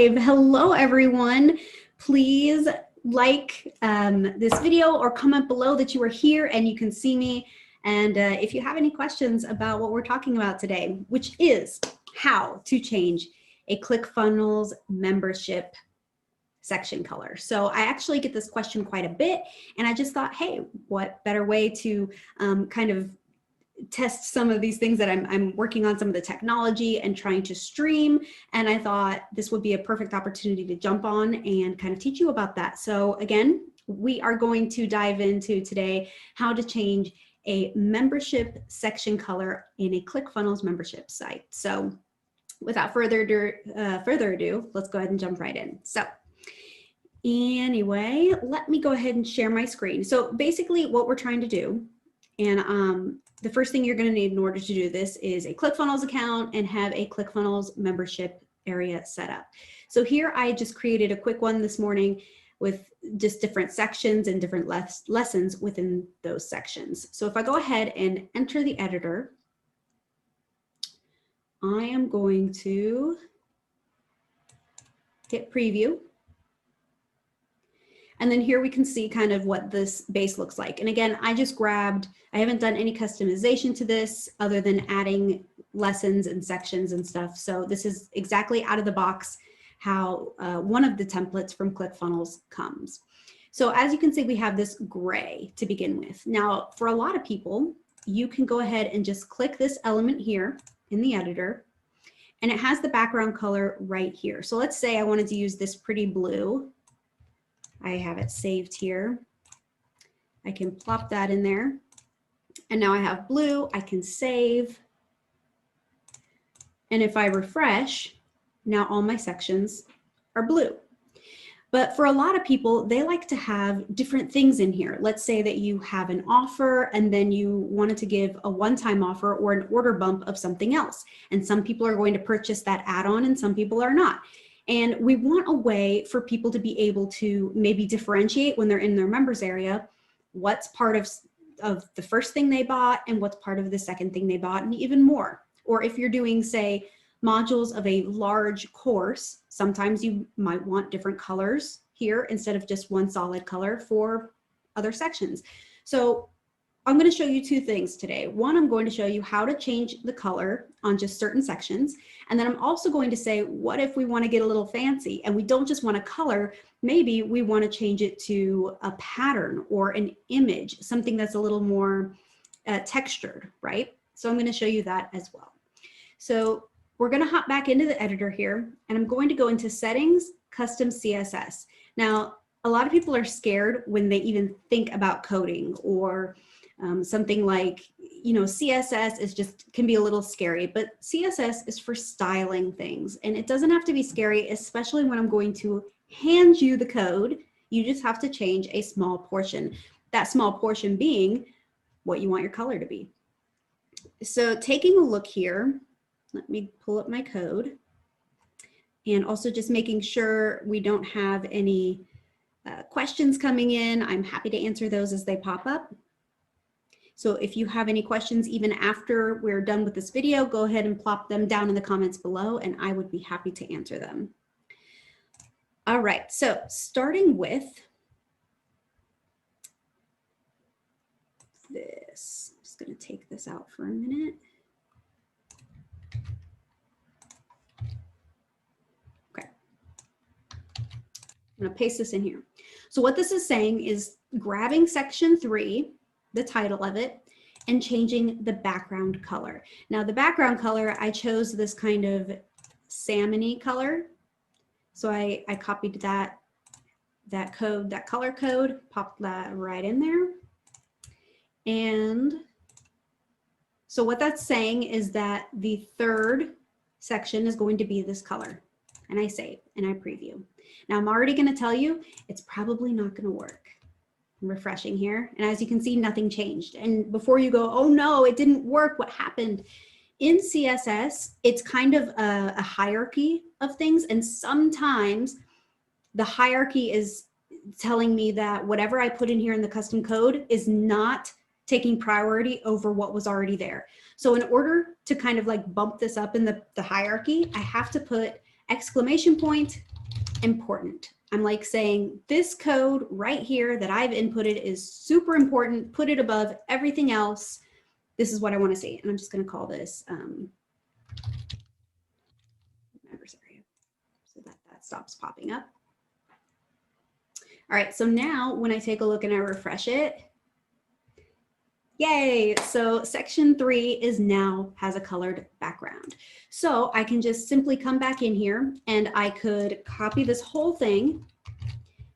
live. Hello, everyone. Please like this video or comment below that you are here and you can see me. And if you have any questions about what we're talking about today, which is how to change a ClickFunnels membership section color. So I actually get this question quite a bit, and I just thought, hey, what better way to kind of test some of these things that I'm working on, some of the technology and trying to stream. And I thought this would be a perfect opportunity to jump on and kind of teach you about that. So again, we are going to dive into today how to change a membership section color in a ClickFunnels membership site. So without further ado, let's go ahead and jump right in. So anyway, let me go ahead and share my screen. So basically what we're trying to do, and the first thing you're going to need in order to do this is a ClickFunnels account and have a ClickFunnels membership area set up. So here I just created a quick one this morning with just different sections and different lessons within those sections. So if I go ahead and enter the editor, I am going to hit preview. And then here we can see kind of what this base looks like. And again, I haven't done any customization to this other than adding lessons and sections and stuff. So this is exactly out of the box how one of the templates from ClickFunnels comes. So as you can see, we have this gray to begin with. Now, for a lot of people, you can go ahead and just click this element here in the editor, and it has the background color right here. So let's say I wanted to use this pretty blue. I have it saved here. I can plop that in there. And now I have blue, I can save. And if I refresh, now all my sections are blue. But for a lot of people, they like to have different things in here. Let's say that you have an offer and then you wanted to give a one-time offer or an order bump of something else. And some people are going to purchase that add-on and some people are not. And we want a way for people to be able to maybe differentiate when they're in their members area, what's part of the first thing they bought and what's part of the second thing they bought, and even more. Or if you're doing, say, modules of a large course, sometimes you might want different colors here instead of just one solid color for other sections. So I'm going to show you two things today. One, I'm going to show you how to change the color on just certain sections. And then I'm also going to say, what if we want to get a little fancy and we don't just want a color, maybe we want to change it to a pattern or an image, something that's a little more textured, right? So I'm going to show you that as well. So we're going to hop back into the editor here, and I'm going to go into settings, custom CSS. Now, a lot of people are scared when they even think about coding or something like, CSS can be a little scary, but CSS is for styling things, and it doesn't have to be scary, especially when I'm going to hand you the code. You just have to change a small portion. That small portion being what you want your color to be. So taking a look here, let me pull up my code, and also just making sure we don't have any questions coming in. I'm happy to answer those as they pop up. So if you have any questions, even after we're done with this video, go ahead and plop them down in the comments below, and I would be happy to answer them. All right, so starting with this, I'm just going to take this out for a minute. Okay. I'm going to paste this in here. So what this is saying is grabbing section 3, the title of it, and changing the background color. Now the background color, I chose this kind of salmon-y color. So I copied that color code, popped that right in there. And so what that's saying is that the third section is going to be this color. And I save and I preview. Now I'm already going to tell you it's probably not going to work. I'm refreshing here, and as you can see, nothing changed. And before you go, oh no, it didn't work, what happened? In CSS, it's kind of a hierarchy of things, and sometimes the hierarchy is telling me that whatever I put in here in the custom code is not taking priority over what was already there. So in order to kind of like bump this up in the hierarchy, I have to put exclamation point, important. I'm like saying this code right here that I've inputted is super important. Put it above everything else. This is what I want to see. And I'm just going to call this adversary so that that stops popping up. All right, so now when I take a look and I refresh it, yay, so section 3 is now has a colored background. So I can just simply come back in here and I could copy this whole thing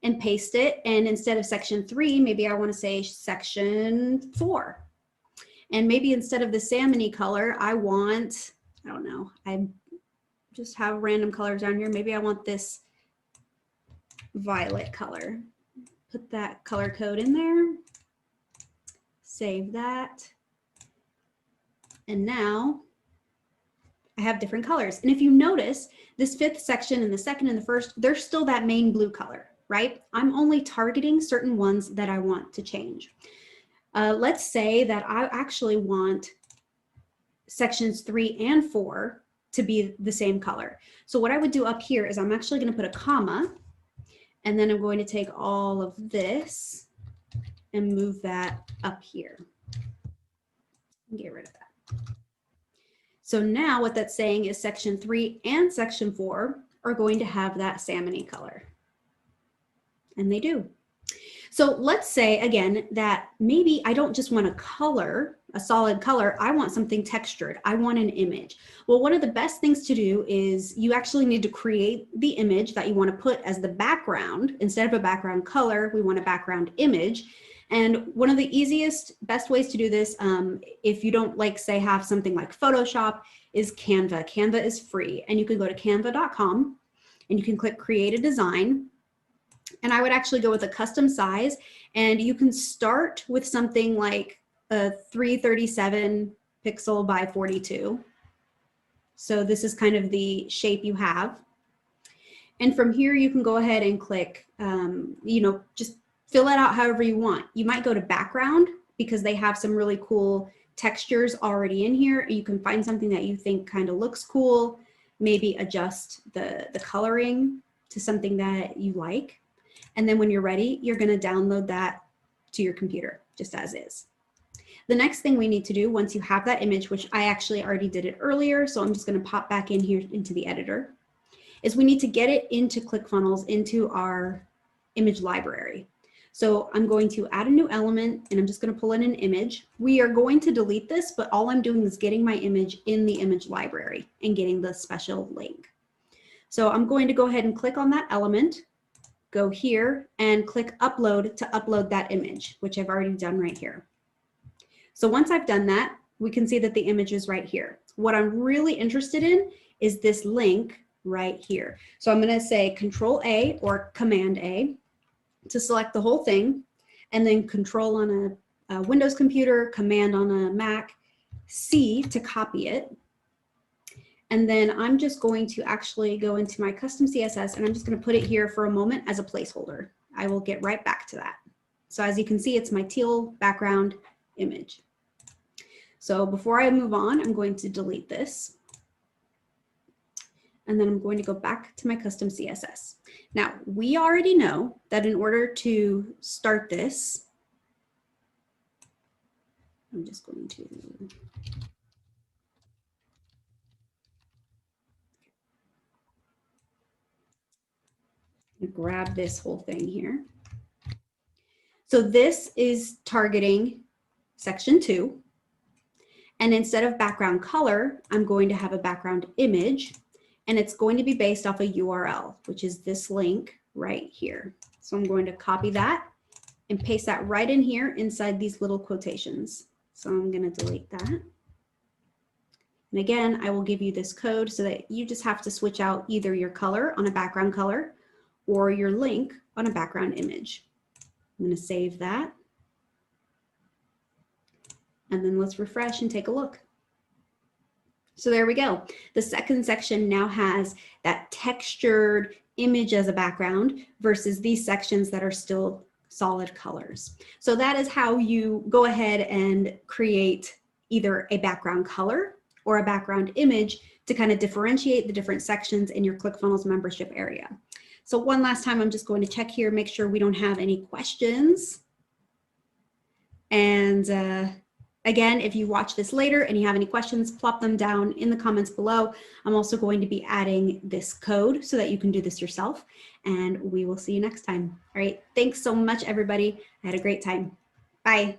and paste it. And instead of section 3, maybe I want to say section 4. And maybe instead of the salmon-y color, I want, I don't know, I just have random colors down here. Maybe I want this violet color. Put that color code in there. Save that. And now I have different colors. And if you notice, this 5th section and the 2nd and the 1st, they're still that main blue color, right? I'm only targeting certain ones that I want to change. Let's say that I actually want sections 3 and 4 to be the same color. So what I would do up here is I'm actually going to put a comma, and then I'm going to take all of this and move that up here. Get rid of that. So now what that's saying is section 3 and section 4 are going to have that salmon-y color. And they do. So let's say again that maybe I don't just want a color, a solid color, I want something textured. I want an image. Well, one of the best things to do is you actually need to create the image that you want to put as the background. Instead of a background color, we want a background image. And one of the easiest, best ways to do this, if you don't like, say, have something like Photoshop, is Canva. Canva is free, and you can go to canva.com and you can click Create a Design. And I would actually go with a custom size, and you can start with something like a 337 pixel by 42. So this is kind of the shape you have. And from here, you can go ahead and click, just fill it out however you want. You might go to background because they have some really cool textures already in here. You can find something that you think kind of looks cool, maybe adjust the coloring to something that you like. And then when you're ready, you're going to download that to your computer just as is. The next thing we need to do once you have that image, which I actually already did it earlier, so I'm just going to pop back in here into the editor, is we need to get it into ClickFunnels, into our image library. So I'm going to add a new element, and I'm just going to pull in an image. We are going to delete this, but all I'm doing is getting my image in the image library and getting the special link. So I'm going to go ahead and click on that element, go here and click upload to upload that image, which I've already done right here. So once I've done that, we can see that the image is right here. What I'm really interested in is this link right here. So I'm going to say Control A or Command A to select the whole thing, and then Control on a Windows computer, Command on a Mac, C to copy it. And then I'm just going to actually go into my custom CSS, and I'm just going to put it here for a moment as a placeholder. I will get right back to that. So as you can see, it's my teal background image. So before I move on, I'm going to delete this. And then I'm going to go back to my custom CSS. Now, we already know that in order to start this, I'm just going to grab this whole thing here. So this is targeting section 2. And instead of background color, I'm going to have a background image, and it's going to be based off a URL, which is this link right here. So I'm going to copy that and paste that right in here inside these little quotations. So I'm going to delete that. And again, I will give you this code so that you just have to switch out either your color on a background color or your link on a background image. I'm going to save that. And then let's refresh and take a look. So there we go. The second section now has that textured image as a background versus these sections that are still solid colors. So that is how you go ahead and create either a background color or a background image to kind of differentiate the different sections in your ClickFunnels membership area. So one last time, I'm just going to check here, make sure we don't have any questions. And again, if you watch this later and you have any questions, plop them down in the comments below. I'm also going to be adding this code so that you can do this yourself, and we will see you next time. All right, thanks so much, everybody. I had a great time. Bye.